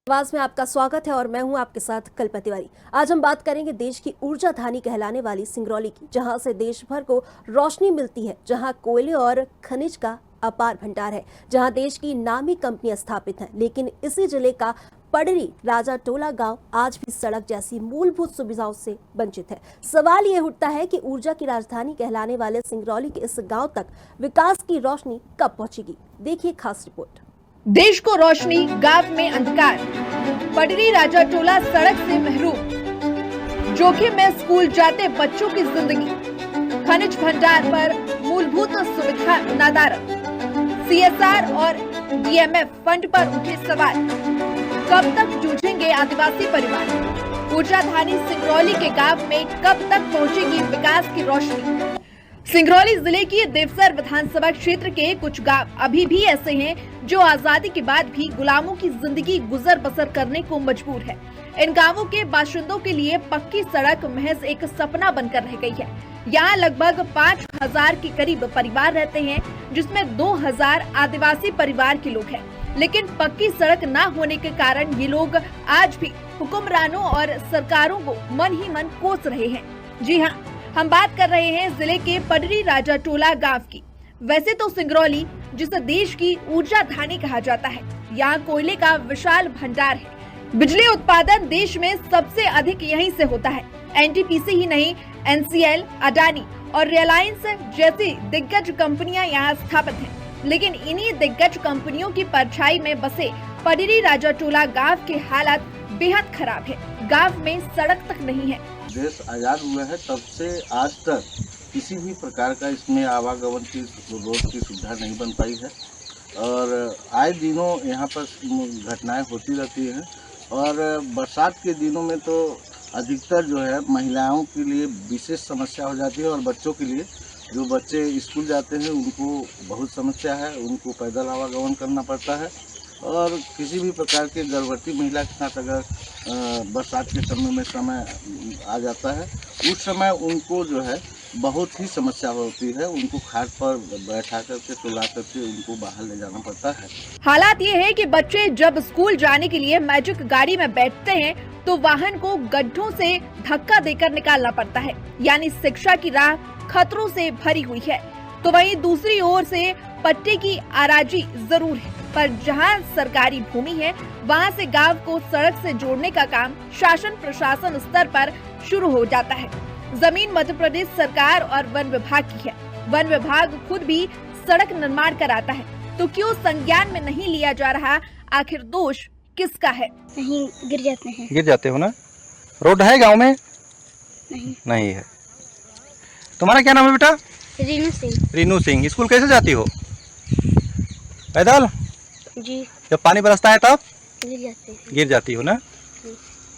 आवाज में आपका स्वागत है और मैं हूं आपके साथ कल्पना तिवारी। आज हम बात करेंगे देश की ऊर्जा धानी कहलाने वाली सिंगरौली की, जहां से देश भर को रोशनी मिलती है, जहां कोयले और खनिज का अपार भंडार है, जहां देश की नामी कंपनियां स्थापित हैं। लेकिन इसी जिले का पडरी राजा टोला गांव आज भी सड़क जैसी मूलभूत सुविधाओं से वंचित है। सवाल ये उठता है कि ऊर्जा की राजधानी कहलाने वाले सिंगरौली के इस गांव तक विकास की रोशनी कब पहुंचेगी? देखिए खास रिपोर्ट। देश को रोशनी, गांव में अंधकार। पडरी राजा टोला सड़क से महरूम, जोखिम में स्कूल जाते बच्चों की जिंदगी। खनिज भंडार पर मूलभूत सुविधा नदारद। सीएसआर और डीएमएफ फंड पर उठे सवाल। कब तक जूझेंगे आदिवासी परिवार? ऊर्जा धानी सिंगरौली के गांव में कब तक पहुंचेगी विकास की रोशनी? सिंगरौली जिले की देवसर विधानसभा क्षेत्र के कुछ गांव अभी भी ऐसे हैं जो आजादी के बाद भी गुलामों की जिंदगी गुजर बसर करने को मजबूर है। इन गांवों के बाशिंदों के लिए पक्की सड़क महज एक सपना बनकर रह गई है। यहाँ लगभग 5000 के करीब परिवार रहते हैं, जिसमें 2000 आदिवासी परिवार के लोग हैं। लेकिन पक्की सड़क न होने के कारण ये लोग आज भी हुक्मरानों और सरकारों को मन ही मन कोस रहे हैं। जी हाँ, हम बात कर रहे हैं जिले के पडरी राजा टोला गांव की। वैसे तो सिंगरौली, जिसे देश की ऊर्जा धानी कहा जाता है, यहाँ कोयले का विशाल भंडार है। बिजली उत्पादन देश में सबसे अधिक यहीं से होता है। एनटीपीसी ही नहीं, एनसीएल, अडानी और रिलायंस जैसी दिग्गज कंपनियां यहाँ स्थापित हैं। लेकिन इन्हीं दिग्गज कंपनियों की परछाई में बसे पडरी राजा टोला गाँव के हालात बेहद खराब है। गाँव में सड़क तक नहीं है। देश आज़ाद हुआ है तब से आज तक किसी भी प्रकार का इसमें आवागमन की रोड की सुविधा नहीं बन पाई है और आए दिनों यहाँ पर घटनाएं होती रहती हैं। और बरसात के दिनों में तो अधिकतर जो है महिलाओं के लिए विशेष समस्या हो जाती है और बच्चों के लिए, जो बच्चे स्कूल जाते हैं उनको बहुत समस्या है, उनको पैदल आवागमन करना पड़ता है। और किसी भी प्रकार के गर्भवती महिला के साथ अगर बरसात के समय आ जाता है, उस समय उनको जो है बहुत ही समस्या होती है। उनको खाट पर बैठा करके सुला करके उनको बाहर ले जाना पड़ता है। हालात ये है कि बच्चे जब स्कूल जाने के लिए मैजिक गाड़ी में बैठते हैं तो वाहन को गड्ढों से धक्का देकर निकालना पड़ता है, यानी शिक्षा की राह खतरों से भरी हुई है। तो वहीं दूसरी ओर से पट्टे की आराजी जरूर है, पर जहां सरकारी भूमि है वहां से गांव को सड़क से जोड़ने का काम शासन प्रशासन स्तर पर शुरू हो जाता है। जमीन मध्य प्रदेश सरकार और वन विभाग की है। वन विभाग खुद भी सड़क निर्माण कराता है, तो क्यों संज्ञान में नहीं लिया जा रहा? आखिर दोष किसका है? नहीं, गिर जाते हो ना। रोड है गांव में? नहीं है। तुम्हारा क्या नाम है बेटा? रीनू सिंह। स्कूल कैसे जाती हो? पैदल? जी। जब पानी बरसता है तब गिर जाती हो ना।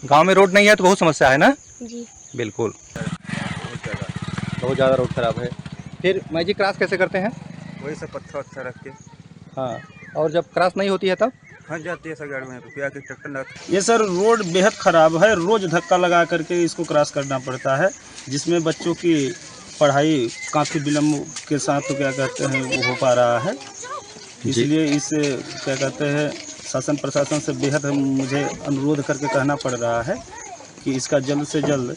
गांव में रोड नहीं है तो बहुत समस्या है ना। जी बिल्कुल, बहुत ज़्यादा रोड खराब है। फिर मैजिक क्रॉस कैसे करते हैं? वही सब पत्थर रख के। हाँ, और जब क्रॉस नहीं होती है तब फंस जाती है सर गाड़ी में, रुपया के ट्रैक्टर लगा। ये सर रोड बेहद ख़राब है, रोज़ धक्का लगा करके इसको क्रॉस करना पड़ता है, जिसमें बच्चों की पढ़ाई काफ़ी विलम्ब के साथ तो क्या कहते हैं वो हो पा रहा है। इसलिए इस क्या कहते हैं शासन प्रशासन से बेहद मुझे अनुरोध करके कहना पड़ रहा है कि इसका जल्द से जल्द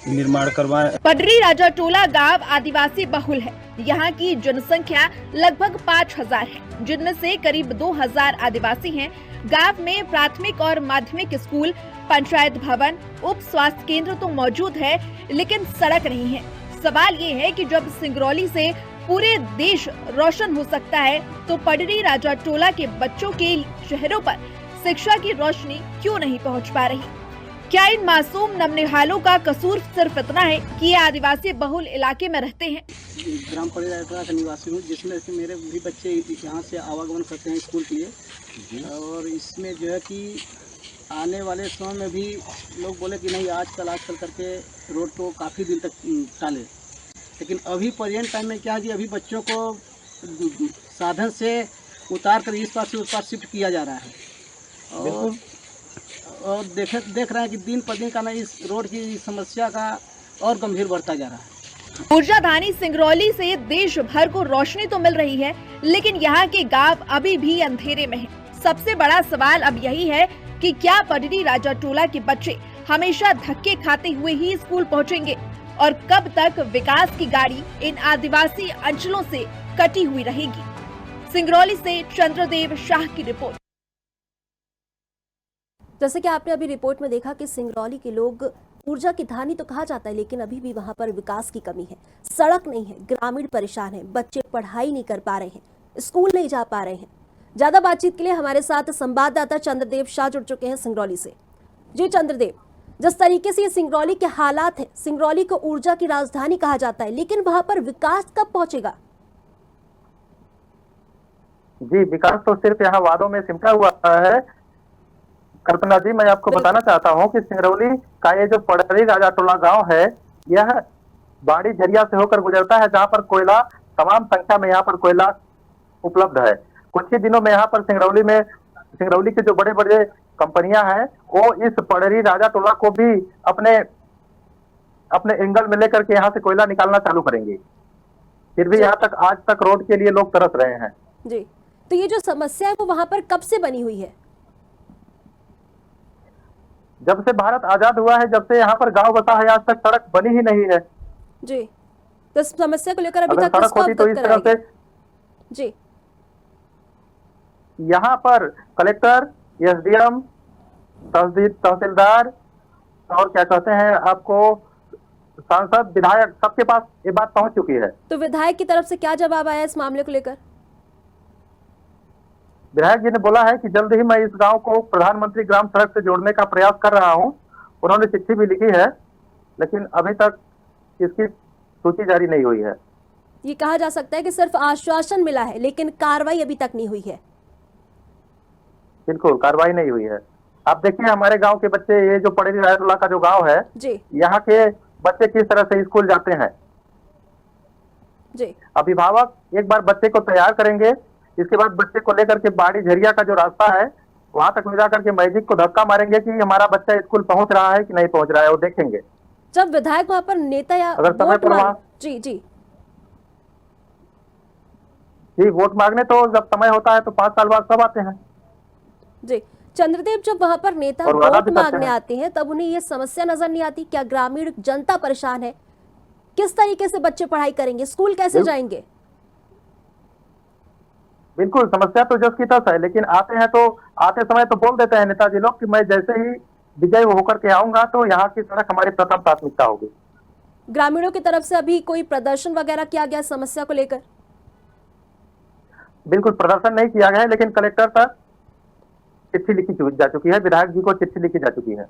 निर्माण करवाएं। पडरी राजा टोला गांव आदिवासी बहुल है। यहाँ की जनसंख्या लगभग 5000 है, जिनमें से करीब 2000 आदिवासी हैं। गांव में प्राथमिक और माध्यमिक स्कूल, पंचायत भवन, उप स्वास्थ्य केंद्र तो मौजूद है, लेकिन सड़क नहीं है। सवाल ये है कि जब सिंगरौली से पूरे देश रोशन हो सकता है, तो पडरी राजा टोला के बच्चों के चेहरों पर शिक्षा की रोशनी क्यों नहीं पहुंच पा रही? क्या इन मासूम नवनिहालों का कसूर सिर्फ इतना है कि ये आदिवासी बहुल इलाके में रहते हैं? ग्राम पडरी राजा टोला का निवासी हूँ, जिसमें से मेरे भी बच्चे यहाँ से आवागमन करते हैं स्कूल के लिए। और इसमें जो है कि आने वाले समय में भी लोग बोले कि नहीं आजकल करके रोड को काफ़ी दिन तक टाले, लेकिन अभी प्रेजेंट टाइम में क्या है कि अभी बच्चों को साधन से उतार कर इस पास से उस पास शिफ्ट किया जा रहा है। और देख रहे हैं कि दिन पर दिन का ना इस रोड की समस्या का और गंभीर बढ़ता जा रहा है। ऊर्जा धानी सिंगरौली से देश भर को रोशनी तो मिल रही है, लेकिन यहाँ के गांव अभी भी अंधेरे में हैं। सबसे बड़ा सवाल अब यही है कि क्या पडरी राजा टोला के बच्चे हमेशा धक्के खाते हुए ही स्कूल पहुंचेंगे और कब तक विकास की गाड़ी इन आदिवासी अंचलों से कटी हुई रहेगी। सिंगरौली से चंद्रदेव शाह की रिपोर्ट। जैसे कि आपने अभी रिपोर्ट में देखा कि सिंगरौली के लोग ऊर्जा की धानी तो कहा जाता है, लेकिन अभी भी वहां पर विकास की कमी है। सड़क नहीं है, ग्रामीण परेशान है, बच्चे पढ़ाई नहीं कर पा रहे हैं, स्कूल नहीं जा पा रहे हैं। ज्यादा बातचीत के लिए हमारे साथ संवाददाता चंद्रदेव शाह जुड़ चुके हैं सिंगरौली से। जी चंद्रदेव, जिस तरीके से ये सिंगरौली के हालात है, सिंगरौली को ऊर्जा की राजधानी कहा जाता है, लेकिन वहां पर विकास कब पहुंचेगा? जी, विकास तो सिर्फ यहाँ वादों में सिमटा हुआ है। कल्पना जी, मैं आपको बताना चाहता हूँ कि सिंगरौली का ये जो पडरी राजा टोला गांव है, यह बाड़ी झरिया से होकर गुजरता है, जहाँ पर कोयला तमाम संख्या में यहाँ पर कोयला उपलब्ध है। कुछ ही दिनों में यहाँ पर सिंगरौली के जो बड़े बड़े कंपनियां हैं, वो इस पडरी राजा टोला को भी अपने एंगल में लेकर के यहाँ से कोयला निकालना चालू करेंगे। फिर भी यहाँ तक आज तक रोड के लिए लोग तरस रहे हैं। जी, तो ये जो समस्या है वो वहां पर कब से बनी हुई है? जब से भारत आजाद हुआ है, जब से यहाँ पर गांव बसा है, आज तक सड़क बनी ही नहीं है। जी, तो इस समस्या को लेकर अभी अगर तक सड़क किसको होती तो अवगत इस तरह कराया से गया? जी, यहाँ पर कलेक्टर, एसडीएम, तहसीलदार और क्या कहते हैं आपको सांसद, विधायक, सबके पास ये बात पहुंच चुकी है। तो विधायक की तरफ से क्या जवाब आया इस मामले को लेकर? विधायक जी ने बोला है कि जल्द ही मैं इस गांव को प्रधानमंत्री ग्राम सड़क से जोड़ने का प्रयास कर रहा हूं। उन्होंने चिट्ठी भी लिखी है, लेकिन अभी तक इसकी सूची जारी नहीं हुई है। ये कहा जा सकता है कि सिर्फ आश्वासन मिला है, लेकिन कार्रवाई अभी तक नहीं हुई है। बिल्कुल, कार्रवाई नहीं हुई है। आप देखिए हमारे गांव के बच्चे, ये जो पडरी राजा टोला का जो गांव है जी, यहाँ के बच्चे किस तरह से स्कूल जाते हैं। जी, अभिभावक एक बार बच्चे को तैयार करेंगे, इसके बाद बच्चे को लेकर के बाड़ी झरिया का जो रास्ता है वहां तक ले जाकर के मैजिक को धक्का मारेंगे कि हमारा बच्चा स्कूल पहुंच रहा है कि नहीं पहुंच रहा है, वो देखेंगे। जब विधायक वहां पर नेता या अगर समय वोट पर मांग- वहाँ जी जी जी वोट मांगने तो जब समय होता है तो 5 साल बाद सब आते हैं। जी, चंद्रदेव, जब वहां पर नेता और वादा वोट भी करते मांगने हैं। आते हैं तब उन्हें ये समस्या नजर नहीं आती? क्या ग्रामीण जनता परेशान है? किस तरीके से बच्चे पढ़ाई करेंगे, स्कूल कैसे जाएंगे? बिल्कुल, समस्या तो जस की तस है, लेकिन आते समय तो बोल देते हैं नेताजी लोग कि मैं जैसे ही विजय होकर के आऊंगा तो यहाँ की सड़क हमारी प्रथम प्राथमिकता होगी। ग्रामीणों की तरफ से अभी कोई प्रदर्शन वगैरह किया गया समस्या को लेकर? बिल्कुल, प्रदर्शन नहीं किया गया है, लेकिन कलेक्टर तक चिट्ठी लिखी जा चुकी है, विधायक जी को चिट्ठी लिखी जा चुकी है।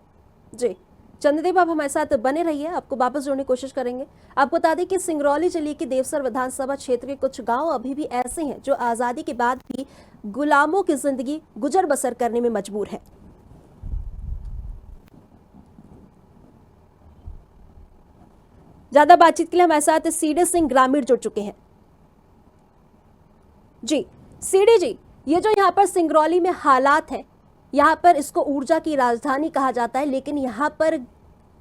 जी, चंद्रदेव, आप हमारे साथ बने रहिए, आपको वापस जोड़ने की कोशिश करेंगे। आपको बता दें कि सिंगरौली जिले के देवसर विधानसभा क्षेत्र के कुछ गांव अभी भी ऐसे हैं जो आजादी के बाद भी गुलामों की जिंदगी गुजर बसर करने में मजबूर है। ज्यादा बातचीत के लिए हमारे साथ सीडी सिंह ग्रामीण जुड़ चुके हैं। जी सीडी जी, ये जो यहाँ पर सिंगरौली में हालात है, यहाँ पर इसको ऊर्जा की राजधानी कहा जाता है, लेकिन यहाँ पर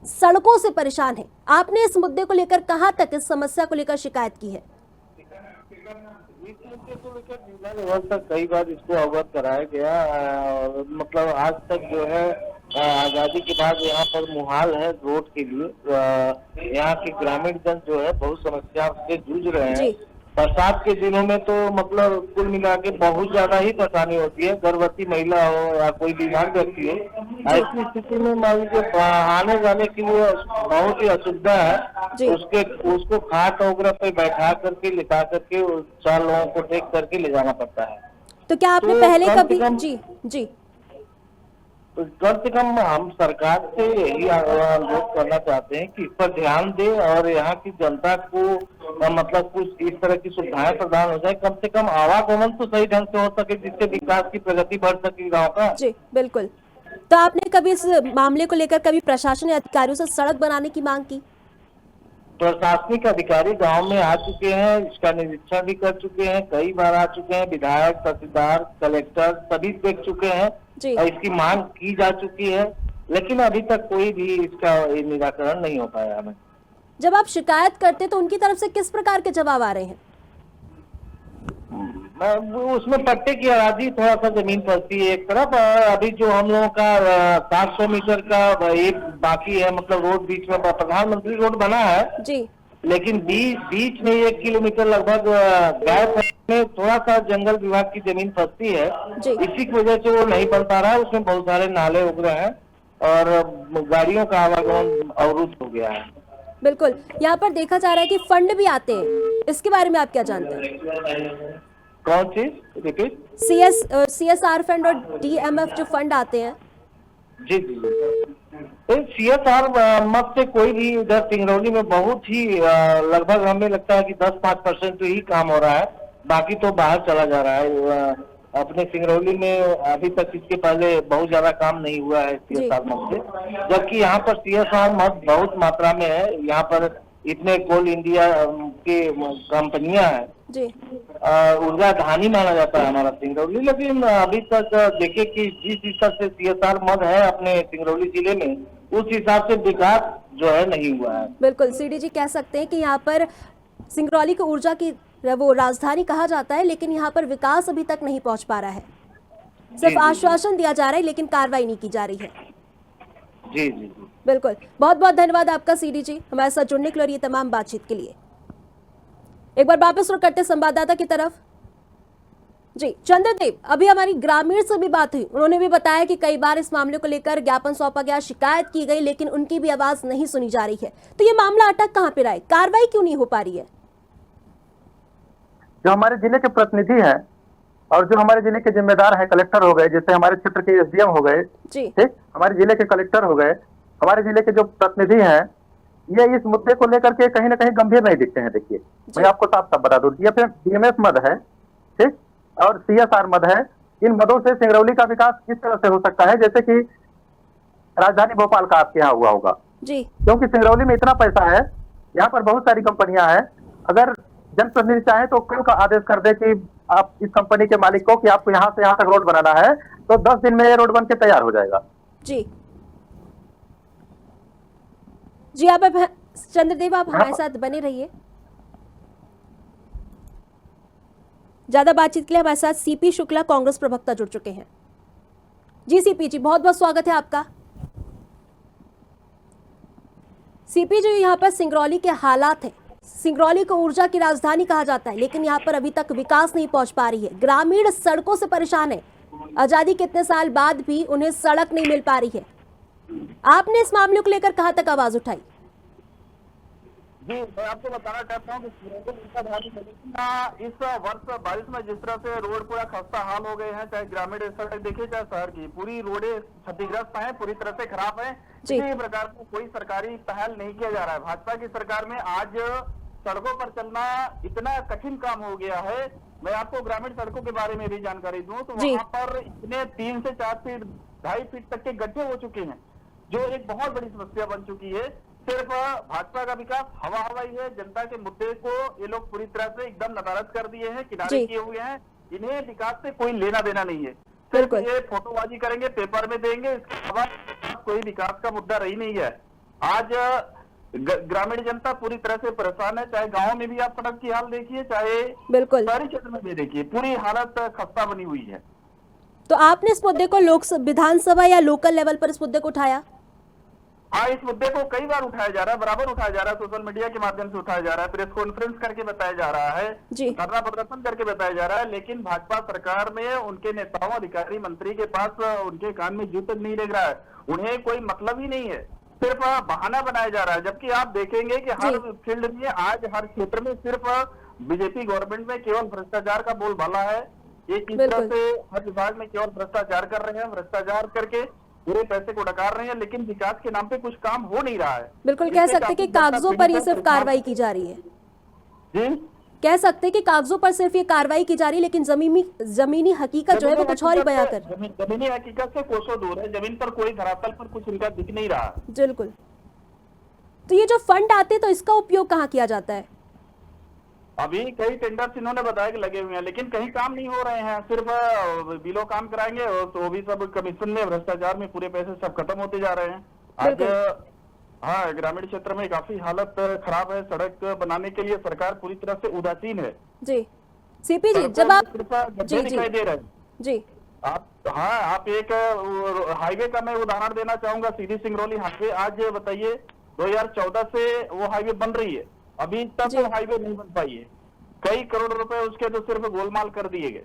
सड़कों से परेशान है। आपने इस मुद्दे को लेकर कहाँ तक इस समस्या को लेकर शिकायत की है? जिला लेवल तक कई बार इसको अवगत कराया गया और मतलब आज तक जो है आजादी के बाद यहाँ पर मुहाल है रोड के लिए। यहाँ के ग्रामीण जन जो है बहुत समस्या से जूझ रहे हैं। बरसात के दिनों में तो मतलब कुल मिला के बहुत ज्यादा ही परेशानी होती है, गर्भवती महिला हो या कोई बीमार व्यक्ति हो, ऐसी स्थिति में मान लीजिए आने जाने के लिए बहुत ही असुविधा है। उसको खाट वगैरह पे बैठा करके लिटा करके 4 लोगों को टेक करके ले जाना पड़ता है। तो क्या आपने पहले कभी जी कम से कम हम सरकार से यही अनुरोध करना चाहते हैं कि इस पर ध्यान दे और यहाँ की जनता को मतलब कुछ इस तरह की सुविधाएं प्रदान हो जाए। कम से कम आवागमन तो सही ढंग से हो सके, जिससे विकास की प्रगति बढ़ सके गाँव का। जी बिल्कुल। तो आपने कभी इस मामले को लेकर कभी प्रशासन या अधिकारियों से सड़क बनाने की मांग की? प्रशासनिक अधिकारी गांव में आ चुके हैं, इसका निरीक्षण भी कर चुके हैं, कई बार आ चुके हैं, विधायक, तहसीलदार, कलेक्टर सभी देख चुके हैं और इसकी मांग की जा चुकी है, लेकिन अभी तक कोई भी इसका निराकरण नहीं हो पाया हमें। जब आप शिकायत करते तो उनकी तरफ से किस प्रकार के जवाब आ रहे हैं? उसमें पट्टे की अराजी थोड़ा सा जमीन पड़ती है एक तरफ, और अभी जो हम लोगों का 700 मीटर का एक बाकी है, मतलब रोड बीच में प्रधानमंत्री रोड बना है, जी लेकिन बीच में 1 किलोमीटर लगभग गैप में थोड़ा सा जंगल विभाग की जमीन फंसती है, जी। इसी की वजह से वो नहीं बन पा रहा है। उसमें बहुत सारे नाले उग रहे हैं और गाड़ियों का आवागमन अवरुद्ध हो गया है। बिल्कुल, यहाँ पर देखा जा रहा है कि फंड भी आते हैं, इसके बारे में आप क्या जानते हैं? कौन चीज रिपीट? CSR फंड और DMF जो फंड आते हैं। जी जी, CSR मत से कोई भी इधर सिंगरौली में बहुत ही लगभग हमें लगता है कि 10-5% ही काम हो रहा है, बाकी तो बाहर चला जा रहा है। अपने सिंगरौली में अभी तक इसके पहले बहुत ज्यादा काम नहीं हुआ है CSR मत से, जबकि यहाँ पर CSR मत बहुत मात्रा में है। यहाँ पर इतने कोल इंडिया के कंपनियां हैं जी, ऊर्जा धानी माना जाता है हमारा सिंगरौली, लेकिन अभी तक देखे कि जिस हिसाब से CSR मद है अपने सिंगरौली जिले में, उस हिसाब से विकास जो है नहीं हुआ है। बिल्कुल सीडी जी, कह सकते हैं कि यहाँ पर सिंगरौली को ऊर्जा की वो राजधानी कहा जाता है, लेकिन यहाँ पर विकास अभी तक नहीं पहुँच पा रहा है। सिर्फ आश्वासन दिया जा रहा है लेकिन कार्रवाई नहीं की जा रही है। जी जी जी, बिल्कुल, बहुत बहुत धन्यवाद आपका सीडी जी हमारे साथ जुड़ने के लिए और ये तमाम बातचीत के लिए। एक बार वापस रुक करते संवाददाता की तरफ। जी चंद्रदेव, अभी हमारी ग्रामीण से भी बात हुई, उन्होंने भी बताया कि कई बार इस मामले को लेकर ज्ञापन सौंपा गया, शिकायत की गई, लेकिन उनकी भी आवाज नहीं सुनी जा रही है। तो ये मामला अटक कहाँ पे रहा है, कार्रवाई क्यों नहीं हो पा रही है? जो हमारे जिले के प्रतिनिधि हैं और जो हमारे जिले के जिम्मेदार हैं, कलेक्टर हो गए, जैसे हमारे क्षेत्र के SDM हो गए, ठीक, हमारे जिले के कलेक्टर हो गए, हमारे जिले के जो प्रतिनिधि हैं, ये इस मुद्दे को लेकर के कहीं ना कहीं गंभीर नहीं दिखते हैं। देखिए, मैं आपको साफ साफ बता दूं, ये DMF मद है, ठीक, और CSR मद है। इन मदों से सिंगरौली का विकास किस तरह से हो सकता है, जैसे कि राजधानी भोपाल का आपके यहाँ हुआ होगा जी, क्योंकि सिंगरौली में इतना पैसा है, यहाँ पर बहुत सारी कंपनियां हैं। अगर जनप्रतिनिधि चाहे तो कल का आदेश कर दे कि आप इस कंपनी के मालिक को कि आपको यहाँ से यहाँ तक रोड बनाना है, तो 10 दिन में ये रोड बन के तैयार हो जाएगा। जी जी, आप चंद्रदेव आप हमारे साथ बने रहिए। ज्यादा बातचीत के लिए हमारे साथ CP शुक्ला कांग्रेस प्रवक्ता जुड़ चुके हैं। जी CP जी, बहुत बहुत स्वागत है आपका। CP जी, यहाँ पर सिंगरौली के हालात हैं, सिंगरौली को ऊर्जा की राजधानी कहा जाता है, लेकिन यहाँ पर अभी तक विकास नहीं पहुंच पा रही है। ग्रामीण सड़कों से परेशान है, आजादी के इतने साल बाद भी उन्हें सड़क नहीं मिल पा रही है। आपने इस मामले को लेकर कहां तक आवाज उठाई? जी, मैं आपको बताना चाहता हूँ कि इस वर्ष बारिश में जिस तरह से रोड पूरा खस्ता हाल हो गए हैं, चाहे ग्रामीण सड़क देखिए चाहे शहर की, पूरी रोडें क्षतिग्रस्त हैं, पूरी तरह से खराब है। किसी प्रकार का कोई सरकारी पहल नहीं किया जा रहा है। भाजपा की सरकार में आज सड़कों पर चलना इतना कठिन काम हो गया है। मैं आपको ग्रामीण सड़कों के बारे में भी जानकारी दूं तो वहाँ पर इतने 3 से 4 फीट 2.5 फीट तक के गड्ढे हो चुके हैं, जो एक बहुत बड़ी समस्या बन चुकी है। सिर्फ भाजपा का विकास हवा हवाई है। जनता के मुद्दे को ये लोग पूरी तरह से एकदम नदारद कर दिए हैं, किनारे किए हुए हैं। इन्हें विकास से कोई लेना देना नहीं है, सिर्फ ये फोटोबाजी करेंगे, पेपर में देंगे, इसके अलावा कोई विकास का मुद्दा रही नहीं है। आज ग्रामीण जनता पूरी तरह से परेशान है, चाहे गाँव में भी आप सड़क की हाल देखिए, चाहे शहरी क्षेत्र में भी देखिए, पूरी हालत खस्ता बनी हुई है। तो आपने इस मुद्दे को विधानसभा या लोकल लेवल पर इस मुद्दे को उठाया? हाँ, इस मुद्दे को कई बार उठाया जा रहा है, बराबर उठाया जा रहा है, सोशल मीडिया के माध्यम से उठाया जा रहा है, प्रेस कॉन्फ्रेंस करके बताया जा रहा है, धरना प्रदर्शन करके बताया जा रहा है, लेकिन भाजपा सरकार में उनके नेताओं, अधिकारी, मंत्री के पास उनके कान में जूं तक नहीं लग रहा है। उन्हें कोई मतलब ही नहीं है, सिर्फ बहाना बनाया जा रहा है। जबकि आप देखेंगे कि हर फील्ड में आज हर क्षेत्र में सिर्फ बीजेपी गवर्नमेंट में केवल भ्रष्टाचार का बोलबाला है। एक इस तरह से हर विभाग में केवल भ्रष्टाचार कर रहे हैं, भ्रष्टाचार करके पूरे पैसे को डकार रहे हैं, लेकिन विकास के नाम पे कुछ काम हो नहीं रहा है। बिल्कुल कह सकते कि कागजों पर ये सिर्फ कार्रवाई की जा रही है। जी, कह सकते कि कागजों पर सिर्फ ये कार्रवाई की जा रही है, लेकिन जमीनी हकीकत जो है वो कुछ और ही बयां कर। जमीनी हकीकत से कोसों दूर है, जमीन पर कोई धरातल पर कुछ इनका दिख नहीं रहा। बिल्कुल। तो ये जो फंड आते हैं तो इसका उपयोग कहाँ किया जाता है? अभी कई टेंडर्स इन्होंने बताया कि लगे हुए हैं, लेकिन कहीं काम नहीं हो रहे हैं। सिर्फ बिलो काम कराएंगे और तो भी सब कमीशन में, भ्रष्टाचार में पूरे पैसे सब खत्म होते जा रहे हैं। आज हाँ, ग्रामीण क्षेत्र में काफी हालत खराब है। सड़क बनाने के लिए सरकार पूरी तरह से उदासीन है। जी, सीपी जी, जब आप जी दिखाई दे रहे हैं जी आप एक हाईवे का मैं उदाहरण देना चाहूंगा, सीधी सिंगरौली हाईवे। आज बताइए 2014 से वो हाईवे बन रही है, अभी तक वो हाईवे नहीं बन पाई है। कई करोड़ रुपए उसके तो सिर्फ गोलमाल कर दिए गए।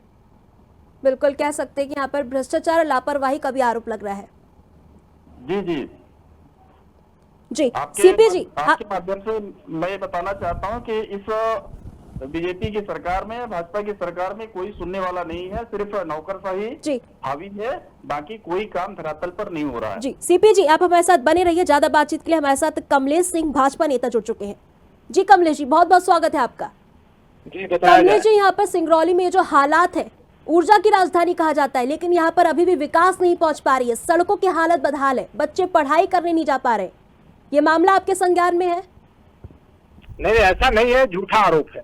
बिल्कुल कह सकते हैं कि यहाँ पर भ्रष्टाचार और लापरवाही का भी आरोप लग रहा है। जी जी जी सीपी जी, आपके माध्यम से मैं बताना चाहता हूँ कि इस बीजेपी की सरकार में, भाजपा की सरकार में कोई सुनने वाला नहीं है, सिर्फ नौकरशाही हावी है, बाकी कोई काम धरातल पर नहीं हो रहा है। जी सीपी जी, आप हमारे साथ बने रहिए। ज्यादा बातचीत के लिए हमारे साथ कमलेश सिंह भाजपा नेता जुड़ चुके हैं। जी कमलेश जी, बहुत बहुत स्वागत है आपका। जी कमलेश जी, यहाँ पर सिंगरौली में जो हालात है, ऊर्जा की राजधानी कहा जाता है, लेकिन यहाँ पर अभी भी विकास नहीं पहुंच पा रही है, सड़कों की हालत बदहाल है, बच्चे पढ़ाई करने नहीं जा पा रहे। ये मामला आपके संज्ञान में है? नहीं, ऐसा नहीं है, झूठा आरोप है।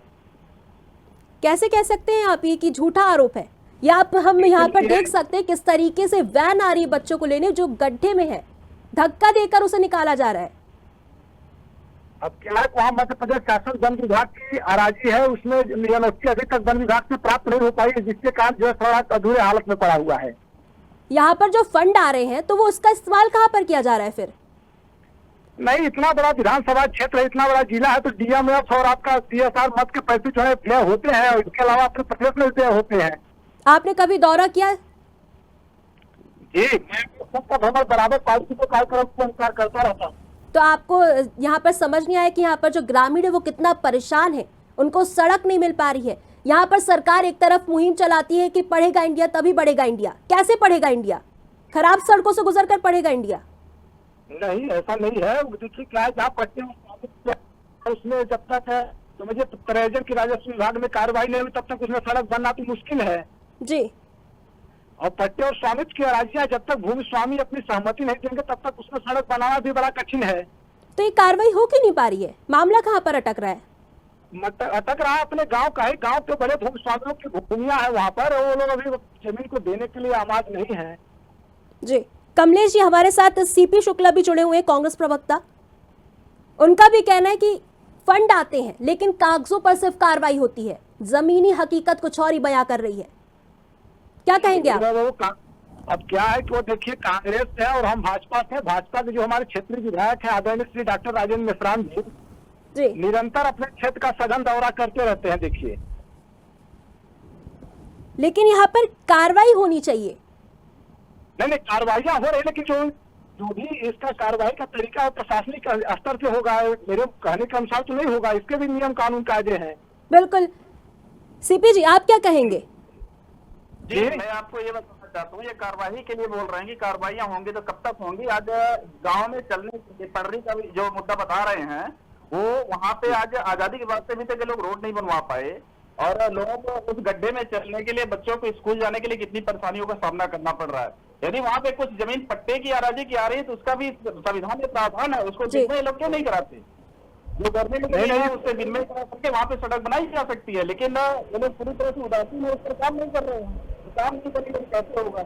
कैसे कह सकते हैं आप ये कि झूठा आरोप है? या आप हम यहाँ पर देख सकते हैं किस तरीके से वैन आ रही है बच्चों को लेने, जो गड्ढे में है, धक्का देकर उसे निकाला जा रहा है। अब क्या है, वहाँ मध्य प्रदेश शासन वन विभाग की अराजी है, उसमें नियमोक्ति अभी तक वन विभाग से प्राप्त नहीं हो पाई है, जिसके कारण जो है थोड़ा अधूरे हालत में पड़ा हुआ है। यहाँ पर जो फंड आ रहे हैं तो वो उसका इस्तेमाल कहाँ पर किया जा रहा है फिर? नहीं, इतना बड़ा विधानसभा क्षेत्र है, इतना बड़ा जिला है, तो डीएमएफ और आपका सीएसआर मत के पैसे जो है व्यय होते हैं, और इसके अलावा अपने प्रदेश में व्यय होते हैं। आपने कभी दौरा किया? जी, मैं सबका भ्रमण बराबर पार्टी के कार्यक्रम को अनुसार करता रहता हूँ। तो आपको यहाँ पर समझ नहीं आया कि यहाँ पर जो ग्रामीण है वो कितना परेशान है, उनको सड़क नहीं मिल पा रही है। यहाँ पर सरकार एक तरफ मुहिम चलाती है कि पढ़ेगा इंडिया तभी बढ़ेगा इंडिया। कैसे पढ़ेगा इंडिया? खराब सड़कों से गुजर कर पढ़ेगा इंडिया? नहीं, ऐसा नहीं है। देखिए क्या है, जहाँ पट्टे उसमें जब तक है तो मुझे पर्यटन की राजस्व विभाग में कार्रवाई नहीं हुई, तब तक उसमें सड़क बनना तो मुश्किल है जी। और पट्टे और स्वामित्व की अराजियां जब तक भूमि स्वामी अपनी सहमति नहीं देंगे तब तक उसमें सड़क बनाना भी बड़ा कठिन है। तो ये कार्रवाई हो क्यों नहीं पा रही है? मामला कहाँ पर अटक रहा है? अटक रहा है अपने गांव का ही। गांव के बड़े भूमि स्वामियों की भूमियां है वहाँ पर, वो लोग अभी जमीन को देने के लिए आमाद नहीं है। जी कमलेश जी, हमारे साथ सीपी शुक्ला भी जुड़े हुए हैं, कांग्रेस प्रवक्ता। उनका भी कहना है कि फंड आते हैं लेकिन कागजों पर सिर्फ कार्रवाई होती है, जमीनी हकीकत कुछ और ही बयां कर रही है। क्या कहेंगे आप? अब क्या है कि वो देखिए, कांग्रेस है और हम भाजपा से। भाजपा के जो हमारे क्षेत्रीय विधायक है आदरणीय श्री डॉक्टर राजेंद्र मिश्रान जी निरंतर अपने क्षेत्र का सघन दौरा करते रहते हैं। देखिए, लेकिन यहाँ पर कार्रवाई होनी चाहिए। नहीं, कार्रवाइयां हो रही, लेकिन जो भी इसका कार्रवाई का तरीका प्रशासनिक स्तर से होगा, मेरे कहने के अनुसार तो नहीं होगा, इसके भी नियम कानून कायदे हैं। बिल्कुल। सीपी जी, आप क्या कहेंगे? जी, मैं आपको ये बताना चाहता हूँ, ये कार्रवाई के लिए बोल रहे हैं कि कार्रवाइयां होंगी तो कब तक होंगी? आज गांव में चलने पटरी का जो मुद्दा बता रहे हैं, वो वहाँ पे आज आजादी के बाद से अभी तक लोग रोड नहीं बनवा पाए, और लोगों को उस गड्ढे में चलने के लिए, बच्चों को स्कूल जाने के लिए कितनी परेशानियों का सामना करना पड़ रहा है। यदि वहाँ पे कुछ जमीन पट्टे की अराजी की आ रही है तो उसका भी संविधान में प्रावधान है, उसको जिम्मे लोग क्यों नहीं कराते? जो करने के लिए है उससे जिम्मे करा करके वहाँ पे सड़क बनाई जा सकती है, लेकिन ये लोग पूरी तरह से उदासीन है, उस पर काम नहीं कर रहे हैं। काम नहीं करेंगे कैसे होगा?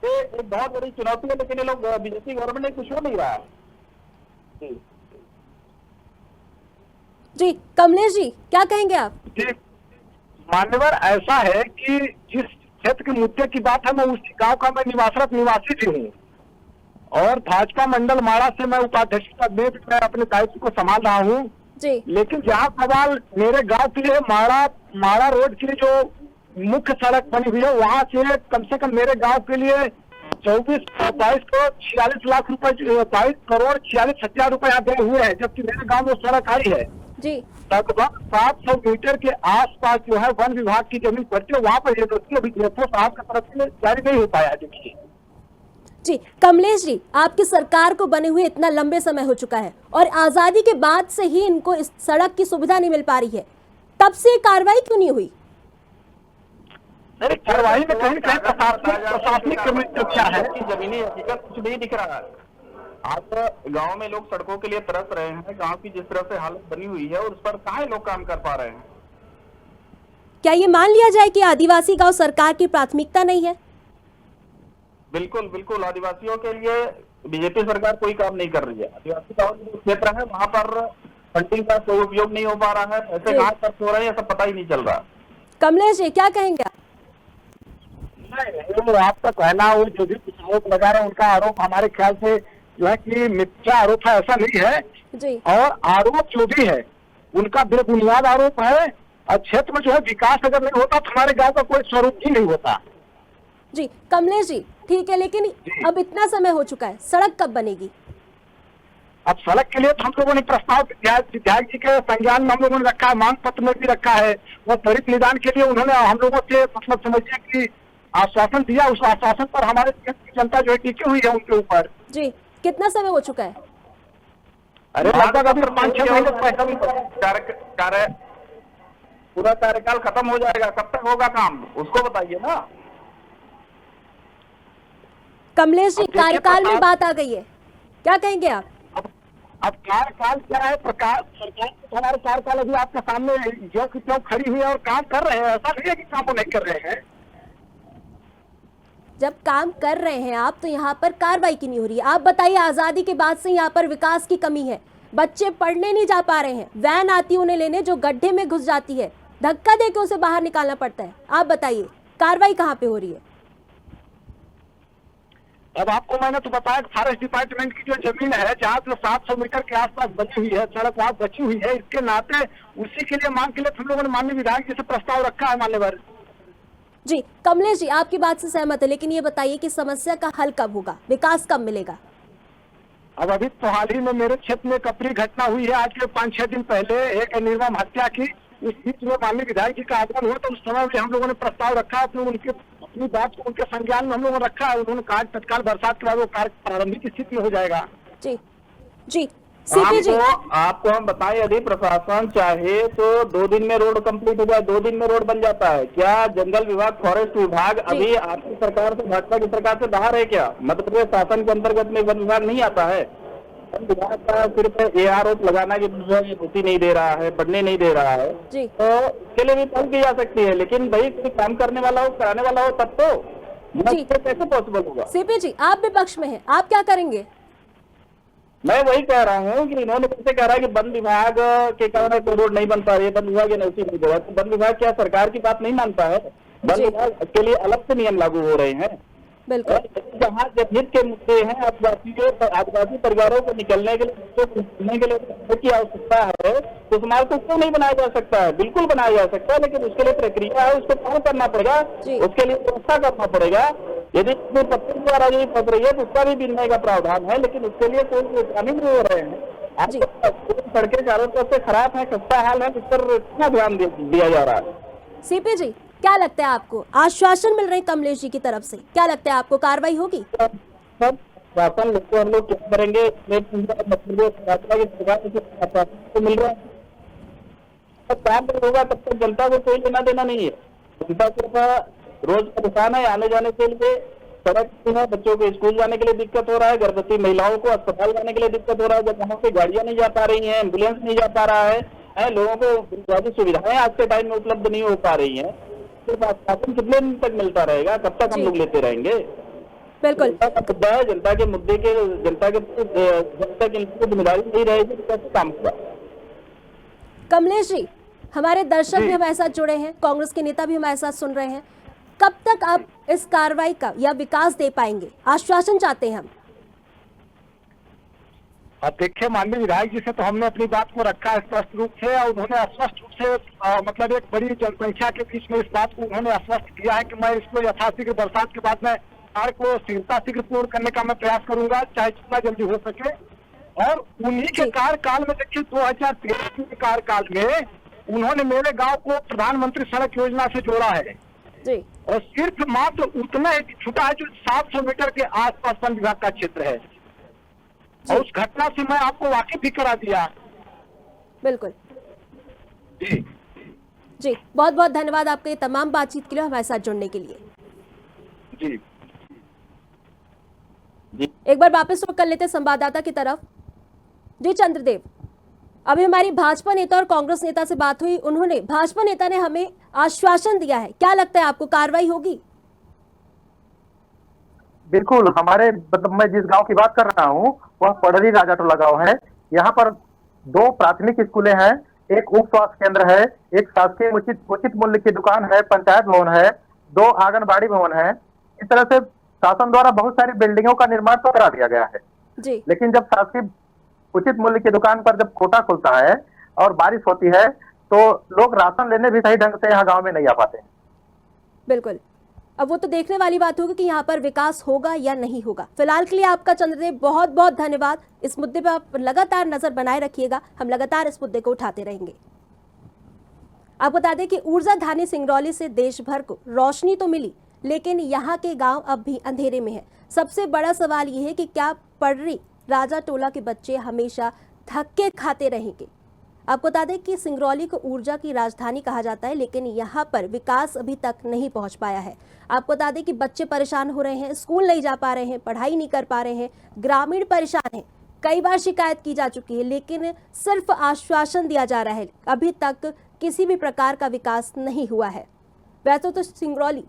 ये एक बहुत बड़ी चुनौती है, लेकिन ये लोग बीजेपी गवर्नमेंट ने कुछ हो नहीं रहा है। जी कमलेश जी, क्या कहेंगे आप? मान्यवर, ऐसा है कि जिस क्षेत्र के मुद्दे की बात है, मैं उस गांव का मैं निवासी भी हूँ, और भाजपा मंडल माड़ा से मैं उपाध्यक्ष पद में मैं अपने दायित्व को संभाल रहा हूँ जी। लेकिन जहाँ सवाल मेरे गांव के लिए माड़ा रोड के लिए जो मुख्य सड़क बनी हुई है, वहाँ से कम मेरे गांव के लिए 22 करोड़ 46 लाख रुपए, 22 करोड़ 46 हजार रुपए यहाँ गए हुए हैं, जबकि मेरे गांव में सड़क आई है जी। लगभग 700 मीटर के आसपास जो है वन विभाग की जमीन पड़ती है, वहाँ पर अभी साहब की तरफ से जारी नहीं हो पाया। देखिए जी कमलेश जी, आपकी सरकार को बने हुए इतना लंबे समय हो चुका है और आजादी के बाद से ही इनको इस सड़क की सुविधा नहीं मिल पा रही है, तब से कार्रवाई क्यों नहीं हुई? कार्रवाई में कहीं प्रशासनिक क्या है, जमीनी हकीकत कुछ नहीं दिख रहा है। आज गांव में लोग सड़कों के लिए तरस रहे हैं, गांव की जिस तरह से हालत बनी हुई है, और उस पर कहाँ लोग काम कर पा रहे हैं? क्या ये मान लिया जाए कि आदिवासी गांव सरकार की प्राथमिकता नहीं है? बिल्कुल बिल्कुल, आदिवासियों के लिए बीजेपी सरकार कोई काम नहीं कर रही है। आदिवासी गांव जो क्षेत्र है वहाँ पर फंडिंग का कोई उपयोग नहीं हो पा रहा है, ऐसे कहाँ पर हो रहे हैं सब पता ही नहीं चल रहा। कमलेश जी क्या कहेंगे आप? नहीं, आपका कहना वो जो भी कुछ आरोप लगा रहे हैं उनका आरोप हमारे ख्याल से जो है कि मिथ्या आरोप है, ऐसा नहीं है। जी और आरोप जो भी है उनका बेबुनियाद आरोप है। और क्षेत्र में जो है विकास अगर नहीं होता तो हमारे गांव का कोई स्वरूप ही नहीं होता। जी कमलेश जी ठीक है, लेकिन अब इतना समय हो चुका है, सड़क कब बनेगी? अब सड़क के लिए तो हम लोगों ने प्रस्ताव विधायक जी के संज्ञान में हम लोगों ने रखा है, मांग पत्र में भी रखा है। वो त्वरित निदान के लिए उन्होंने हम लोगों से मतलब समझिए कि आश्वासन दिया। उस आश्वासन पर हमारे जनता जो है टिकी हुई है उनके ऊपर। जी कितना समय हो चुका है? अरे लगभग अभी 5-6 महीने पहले पूरा कार्यकाल खत्म हो जाएगा। कब तक होगा काम उसको बताइए ना। कमलेश जी कार्यकाल में बात आ गई है, क्या कहेंगे आप? अब कार्यकाल क्या है? सरकार हमारे कार्यकाल अभी आपके सामने जो की क्यों खड़ी हुई है और काम कर रहे हैं। ऐसा नहीं है कि काम नहीं कर रहे हैं। जब काम कर रहे हैं आप तो यहाँ पर कार्रवाई क्यों नहीं हो रही है? आप बताइए, आजादी के बाद से यहाँ पर विकास की कमी है, बच्चे पढ़ने नहीं जा पा रहे हैं, वैन आती है उन्हें लेने जो गड्ढे में घुस जाती है, धक्का देके उसे बाहर निकालना पड़ता है। आप बताइए कार्रवाई कहाँ पे हो रही है? अब आपको मैंने तो बताया फॉरेस्ट डिपार्टमेंट की जो जमीन है जहाँ से 700 मीटर के आसपास बची हुई है, सड़क वहाँ बची हुई है, इसके नाते उसी के लिए मांग के लिए हम लोगों ने माननीय विधायक जी से प्रस्ताव रखा है मान्यवर। जी कमलेश जी आपकी बात से सहमत है, लेकिन ये बताइए कि समस्या का हल कब होगा, विकास कब मिलेगा? अब अभी तो हाल ही में मेरे क्षेत्र में एक अप्रिय घटना हुई है। आज के 5-6 दिन पहले एक निर्मम हत्या की। उस बीच में माननीय विधायक जी का आगमन हुआ तो उस समय भी हम लोगों ने प्रस्ताव रखा। अपनी बात को उनके संज्ञान में हम लोगों ने रखा है। उन्होंने कहा तत्काल बरसात के बाद वो कार्य प्रारंभिक स्थिति में हो जाएगा। जी जी सीपी जी आपको हम बताएं, यदि प्रशासन चाहे तो 2 दिन में रोड कंप्लीट हो जाए, 2 दिन में रोड बन जाता है। क्या जंगल विभाग, फॉरेस्ट विभाग अभी आपकी सरकार से, भाजपा की सरकार से बाहर है क्या? मध्य प्रदेश शासन के अंतर्गत में वन विभाग नहीं आता है। वन विभाग का सिर्फ ये आरोप लगाना कि रुचि नहीं दे रहा है, बढ़ने नहीं दे रहा है, तो इसके लिए भी पहल की जा सकती है। लेकिन भाई कोई काम करने वाला हो, कराने वाला हो तब तो कैसे पॉसिबल होगा? सीपी जी आप विपक्ष में हैं, आप क्या करेंगे? मैं वही कह रहा हूँ कि इन्होंने कैसे कह रहा है कि वन विभाग के कारण कोई रोड नहीं बन पा रही है, वन विभाग एनओसी नहीं दे रहा है। तो वन विभाग क्या सरकार की बात नहीं मानता है? वन विभाग के लिए अलग से नियम लागू हो रहे हैं। बिल्कुल जहाँ जनहित के मुद्दे हैं, आदिवासी परिवारों को निकलने के लिए की आवश्यकता है, तो उस मार्ग को क्यों नहीं बनाया जा सकता है? बिल्कुल बनाया जा सकता है, लेकिन उसके लिए प्रक्रिया है, उसको पूर्ण करना पड़ेगा, उसके लिए व्यवस्था करना पड़ेगा। यदि पत्र द्वारा यदि पत्र रही है तो उसका भी बिनने का प्रावधान है, लेकिन उसके लिए कोई कानून नहीं हो रहे हैं। सड़कें चारों तरफ से खराब है, खस्ता हाल है, उस पर कितना ध्यान दिया जा रहा है? सीपी जी क्या लगता है आपको, आश्वासन मिल रहे कमलेश जी की तरफ से, क्या लगता है आपको कार्रवाई होगी? सब शासन लोग हम लोग क्या करेंगे? तो मिल रहा है, तब काम नहीं होगा तब तक जनता को कोई लेना देना नहीं है। जनता को रोज परेशान है आने जाने के लिए, सड़क है, बच्चों को स्कूल जाने के लिए दिक्कत हो रहा है, गर्भवती महिलाओं को अस्पताल जाने के लिए दिक्कत हो रहा है, जब वहाँ पे गाड़ियां नहीं जा पा रही हैं, एम्बुलेंस नहीं जा पा रहा है, लोगों को बुनियादी सुविधाएं आज के टाइम में उपलब्ध नहीं हो पा रही हैं। सिर्फ आश्वासन कितने दिन तक मिलता रहेगा? कब तक हम लोग लेते रहेंगे? बिल्कुल मुद्दा है, जनता के मुद्दे के जब तक इनकी जिम्मेदारी नहीं रहेगी तो कैसे काम होगा? कमलेश जी हमारे दर्शक भी हमारे साथ जुड़े हैं, कांग्रेस के नेता भी हमारे साथ सुन रहे हैं, कब तक आप इस कार्रवाई का या विकास दे पाएंगे? आश्वासन चाहते हैं हम। अब देखिए माननीय विधायक जी से तो हमने अपनी बात को रखा है स्पष्ट रूप से, और उन्होंने स्पष्ट रूप से मतलब एक बड़ी जनसंख्या के बीच में इस बात को उन्होंने आश्वस्त किया है कि मैं इसको यथाशीघ्र बरसात के बाद में कार्य को शीघ्र पूर्ण करने का मैं प्रयास करूंगा, चाहे जितना जल्दी हो सके। और उन्हीं के कार्यकाल में देखिए 2013 के कार्यकाल में उन्होंने मेरे गाँव को प्रधानमंत्री सड़क योजना से जोड़ा है जी। और सिर्फ मात्र उतना एक छुटा है जो 700 मीटर के आसपास वन विभाग का क्षेत्र है, और उस घटना से मैं आपको वाकिफ भी करा दिया। बिल्कुल जी जी बहुत बहुत धन्यवाद आपके तमाम बातचीत के लिए, हमारे साथ जुड़ने के लिए। जी एक बार वापस रुख कर लेते संवाददाता की तरफ। जी चंद्रदेव, अभी हमारी भाजपा नेता और कांग्रेस नेता से बात हुई, उन्होंने भाजपा नेता ने हमें आश्वासन दिया है, क्या लगता है आपको कार्रवाई होगी? बिल्कुल, हमारे मतलब मैं जिस गांव की बात कर रहा हूं वह पडरी राजा टोला गांव है। यहाँ पर 2 प्राथमिक स्कूलें हैं, एक उप स्वास्थ्य केंद्र है, एक शासकीय उचित मूल्य की दुकान है, पंचायत भवन है, 2 आंगनबाड़ी भवन है। इस तरह से शासन द्वारा बहुत सारी बिल्डिंगों का निर्माण तो करा दिया गया है, जी लेकिन जब शासकीय उचित मूल्य की दुकान पर जब खोटा खुलता है और बारिश होती है तो लोग राशन लेने भी सही ढंग से यहाँ गांव में नहीं आ पाते हैं। बिल्कुल। अब वो तो देखने वाली बात होगी कि यहाँ पर विकास होगा या नहीं होगा। फिलहाल के लिए आपका चंद्रदेव बहुत बहुत धन्यवाद। इस मुद्दे पर आप लगातार नजर बनाए रखिएगा, हम लगातार इस मुद्दे को उठाते रहेंगे। आप बता दें कि ऊर्जा धानी सिंगरौली से देश भर को रोशनी तो मिली, लेकिन यहाँ के गांव अब भी अंधेरे में है। सबसे बड़ा सवाल ये है कि क्या पडरी राजा टोला के बच्चे हमेशा धक्के खाते रहेंगे। आपको बता दें कि सिंगरौली को ऊर्जा की राजधानी कहा जाता है, लेकिन यहाँ पर विकास अभी तक नहीं पहुँच पाया है। आपको बता दें कि बच्चे परेशान हो रहे हैं, स्कूल नहीं जा पा रहे हैं, पढ़ाई नहीं कर पा रहे हैं, ग्रामीण परेशान हैं। कई बार शिकायत की जा चुकी है, लेकिन सिर्फ आश्वासन दिया जा रहा है, अभी तक किसी भी प्रकार का विकास नहीं हुआ है। वैसे तो सिंगरौली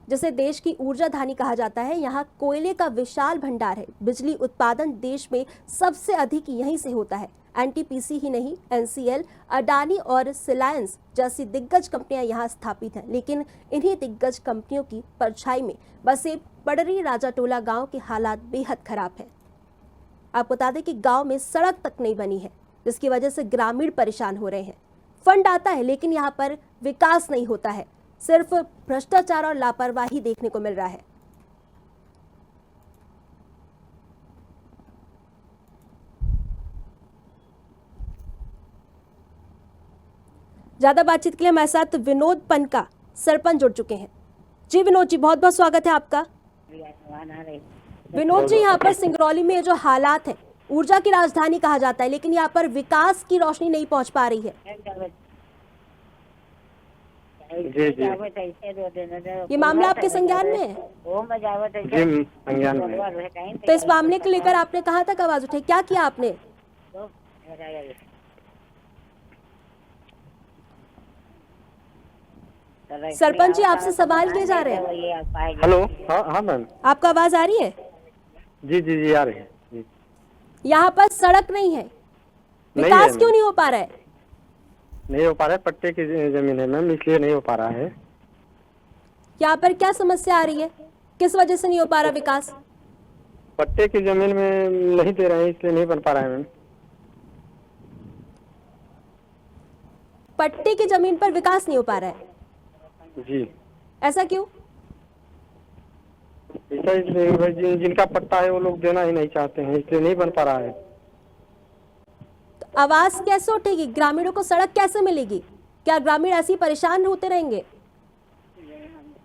जिसे देश की ऊर्जा धानी कहा जाता है, यहाँ कोयले का विशाल भंडार है। बिजली उत्पादन देश में सबसे अधिक यहीं से होता है। एनटीपीसी ही नहीं, एनसीएल, अडानी और सिलायंस जैसी दिग्गज कंपनियां यहाँ स्थापित हैं, लेकिन इन्हीं दिग्गज कंपनियों की परछाई में बसे पडरी राजाटोला गांव के हालात बेहद खराब है। आपको बता दें कि गांव में सड़क तक नहीं बनी है, जिसकी वजह से ग्रामीण परेशान हो रहे हैं। फंड आता है, लेकिन यहाँ पर विकास नहीं होता है, सिर्फ भ्रष्टाचार और लापरवाही देखने को मिल रहा है। ज्यादा बातचीत के लिए हमारे साथ विनोद पनका सरपंच जुड़ चुके हैं। जी विनोद जी, बहुत बहुत स्वागत है आपका। विनोद जी, यहाँ पर सिंगरौली में जो हालात है, ऊर्जा की राजधानी कहा जाता है, लेकिन यहाँ पर विकास की रोशनी नहीं पहुँच पा रही है। जी जी, ये मामला आपके संज्ञान में है? जी संज्ञान में। तो इस मामले को लेकर आपने कहाँ तक आवाज उठाई, क्या किया आपने? सरपंच जी, आपसे सवाल किए जा रहे हैं। हेलो, हाँ हाँ मैम, आपको आवाज आ रही है? जी जी जी आ रही है जी। यहाँ पर सड़क नहीं है, विकास क्यों नहीं हो पा रहा है? नहीं हो पा रहा है, पट्टे की जमीन है मैम, इसलिए नहीं हो पा रहा है। यहाँ पर क्या समस्या आ रही है, किस वजह से नहीं हो पा रहा विकास? पट्टे की जमीन में नहीं दे रहे हैं, इसलिए नहीं बन पा रहा है मैम। पट्टे की जमीन पर विकास नहीं हो पा रहा है जी। ऐसा क्यों? ऐसा इसलिए जिनका पट्टा है वो लोग देना ही नहीं चाहते हैं, इसलिए नहीं बन पा रहा है। तो आवाज कैसे उठेगी, ग्रामीणों को सड़क कैसे मिलेगी? क्या ग्रामीण ऐसे ही परेशान होते रहेंगे?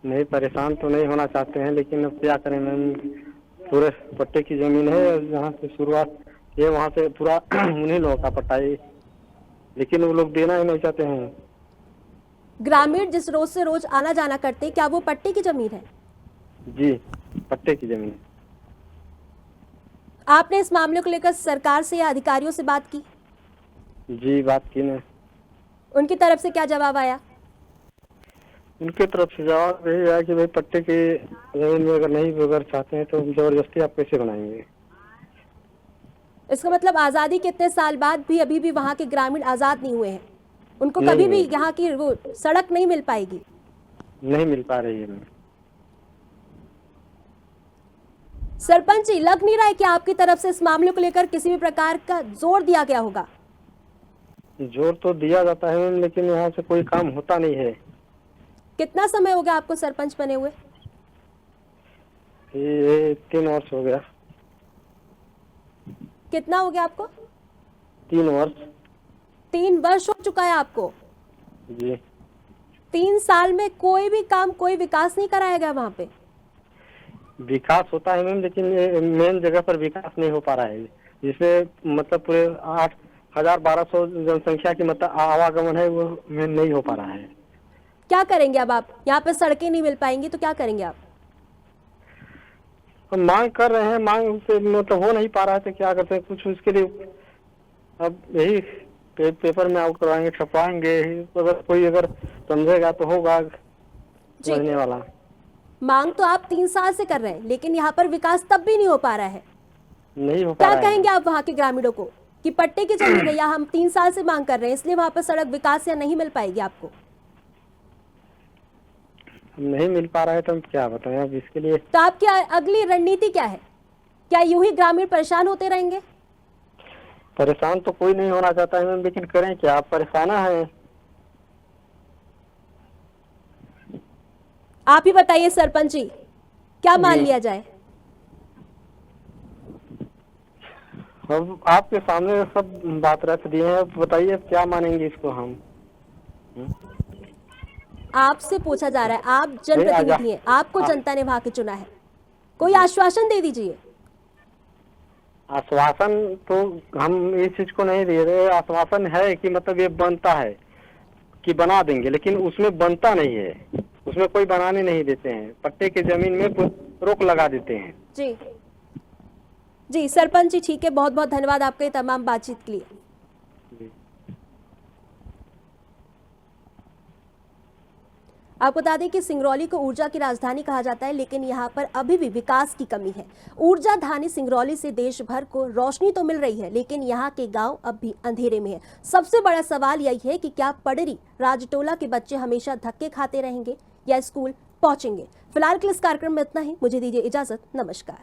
नहीं, परेशान तो नहीं होना चाहते हैं, लेकिन अब क्या करें मैम, पूरे पट्टे की जमीन है, जहाँ से शुरुआत ये वहाँ से पूरा उन्हीं लोगों का पट्टा है, लेकिन वो लोग देना ही नहीं चाहते हैं। ग्रामीण जिस रोज से रोज आना जाना करते, क्या वो पट्टे की जमीन है? जी, पट्टे की जमीन। आपने इस मामले को लेकर सरकार से या अधिकारियों से बात की? जी बात की ना। उनकी तरफ से क्या जवाब आया? उनके तरफ से जवाब यही आया कि भाई पट्टे की जमीन में अगर चाहते हैं तो जबरदस्ती आप कैसे बनाएंगे। इसका मतलब आजादी के इतने साल बाद भी अभी भी वहाँ के ग्रामीण आजाद नहीं हुए हैं, उनको कभी भी यहाँ की वो सड़क नहीं मिल पाएगी? नहीं मिल पा रही है मैम। सरपंच जी, लग नहीं रहा है कि आपकी तरफ से इस मामले को लेकर किसी भी प्रकार का जोर दिया गया होगा? जोर तो दिया जाता है मैम, लेकिन यहाँ से कोई काम होता नहीं है। कितना समय हो गया आपको सरपंच बने हुए? ये 3 वर्ष हो गया। कितना हो गया आपको? 3 वर्ष। 3 वर्ष हो चुका है आपको? जी। 3 साल में कोई भी काम, कोई विकास नहीं कराया गया वहाँ पे? विकास होता है मैम, लेकिन मेन जगह पर विकास नहीं हो पा रहा है, जिसमें मतलब पूरे 8,1200 जनसंख्या की मतलब आवागमन है, वो मेन नहीं हो पा रहा है। क्या करेंगे अब आप? यहाँ पे सड़कें नहीं मिल पाएंगी तो क्या करेंगे आप? हम मांग कर रहे हैं, मांग से मतलब हो नहीं पा रहा है तो क्या करते हैं, कुछ उसके लिए अब यही पेपर में आउट करवाएंगे, छपवाएंगे, अगर समझेगा तो होगा समझने वाला। मांग तो आप 3 साल से कर रहे हैं, लेकिन यहाँ पर विकास तब भी नहीं हो पा रहा है। नहीं हो पा क्या रहा है। कहेंगे आप वहाँ के ग्रामीणों को? कि पट्टे की जमीन है या हम 3 साल से मांग कर रहे हैं इसलिए वहां पर सड़क विकास या नहीं मिल पाएगी आपको? नहीं मिल पा रहा है तो हम क्या बताएं अब इसके लिए। तो आपकी अगली रणनीति क्या है? क्या यूं ही ग्रामीण परेशान होते रहेंगे? परेशान तो कोई नहीं होना चाहता है मैम, लेकिन करें क्या, आप परेशान है। आप ही बताइए सरपंच जी, क्या मान लिया जाए? अब आपके सामने सब बात रख दिए हैं, अब बताइए क्या मानेंगे इसको हम। आपसे पूछा जा रहा है, आप जनप्रतिनिधि हैं, आपको जनता ने वहां के चुना है, कोई आश्वासन दे दीजिए। आश्वासन तो हम इस चीज को नहीं दे रहे, आश्वासन है कि मतलब ये बनता है कि बना देंगे, लेकिन उसमें बनता नहीं है, उसमें कोई बनाने नहीं देते हैं, पट्टे की जमीन में रोक लगा देते हैं। जी जी सरपंच जी, ठीक है, बहुत बहुत धन्यवाद आपके तमाम बातचीत के लिए। आपको बता दें कि सिंगरौली को ऊर्जा की राजधानी कहा जाता है, लेकिन यहाँ पर अभी भी विकास की कमी है। ऊर्जा धानी सिंगरौली से देश भर को रोशनी तो मिल रही है, लेकिन यहाँ के गांव अब भी अंधेरे में है। सबसे बड़ा सवाल यही है कि क्या पडरी राजटोला के बच्चे हमेशा धक्के खाते रहेंगे या स्कूल पहुंचेंगे? फिलहाल के इस कार्यक्रम में इतना ही, मुझे दीजिए इजाजत, नमस्कार।